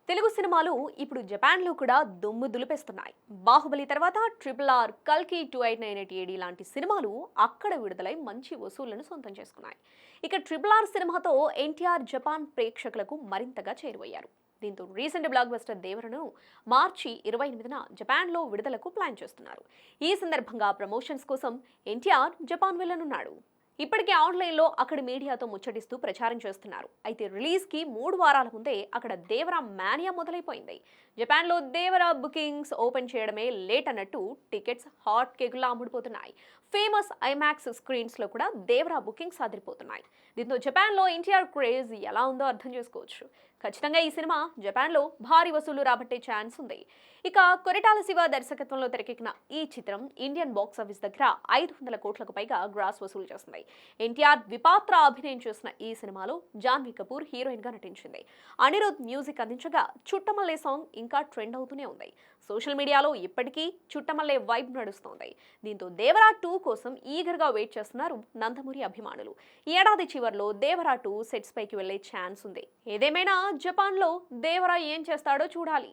తెలుగు సినిమాలు ఇప్పుడు జపాన్లో కూడా దుమ్ము దులిపేస్తున్నాయి. బాహుబలి తర్వాత RRR, కల్కి 2898 లాంటి సినిమాలు అక్కడ విడుదలై మంచి వసూళ్లను సొంతం చేసుకున్నాయి. ఇక RRR సినిమాతో ఎన్టీఆర్ జపాన్ ప్రేక్షకులకు మరింతగా చేరువయ్యారు. దీంతో రీసెంట్ బ్లాక్ బస్టర్ దేవరను మార్చి 28న జపాన్లో విడుదలకు ప్లాన్ చేస్తున్నారు. ఈ సందర్భంగా ప్రమోషన్స్ కోసం ఎన్టీఆర్ జపాన్ వెళ్లనున్నాడు. ఇప్పటికే ఆన్లైన్లో అక్కడి మీడియాతో ముచ్చటిస్తూ ప్రచారం చేస్తున్నారు. అయితే రిలీజ్కి 3 వారాల ముందే అక్కడ దేవరా మానియా మొదలైపోయింది. జపాన్లో దేవరా బుకింగ్స్ ఓపెన్ చేయడమే లేట్ అన్నట్టు టికెట్స్ హాట్ కేకులా అమ్ముడుపోతున్నాయి. ఫేమస్ ఐమాక్స్ స్క్రీన్స్లో కూడా దేవరా బుకింగ్స్ అదిరిపోతున్నాయి. దీంతో జపాన్లో ఎన్టీఆర్ క్రేజ్ ఎలా ఉందో అర్థం చేసుకోవచ్చు. ఖచ్చితంగా ఈ సినిమా జపాన్లో భారీ వసూలు రాబట్టే ఛాన్స్ ఉంది. ఇక కొరటాల శివ దర్శకత్వంలో తెరకెక్కిన ఈ చిత్రం ఇండియన్ బాక్స్ ఆఫీస్ దగ్గర 500 కోట్లకు పైగా గ్రాస్ వసూలు చేసింది. ఎన్టీఆర్ ద్విపాత్ర అభినయం చేసిన ఈ సినిమాలో జాన్వీ కపూర్ హీరోయిన్ గా నటించింది. అనిరుద్ మ్యూజిక్ అందించగా చుట్టమల్లే సాంగ్ ఇంకా ట్రెండ్ అవుతూనే ఉంది. సోషల్ మీడియాలో ఇప్పటికీ చుట్టమల్లే వైబ్ నడుస్తోంది. దీంతో దేవరా 2 కోసం ఈగర్ గా వెయిట్ చేస్తున్నారు నందమూరి అభిమానులు. ఈ ఏడాది చివర్లో దేవరా 2 సెట్స్ పైకి వెళ్లే ఛాన్స్ ఉంది. ఏదేమైనా జపాన్లో దేవరా ఏం చేస్తాడో చూడాలి.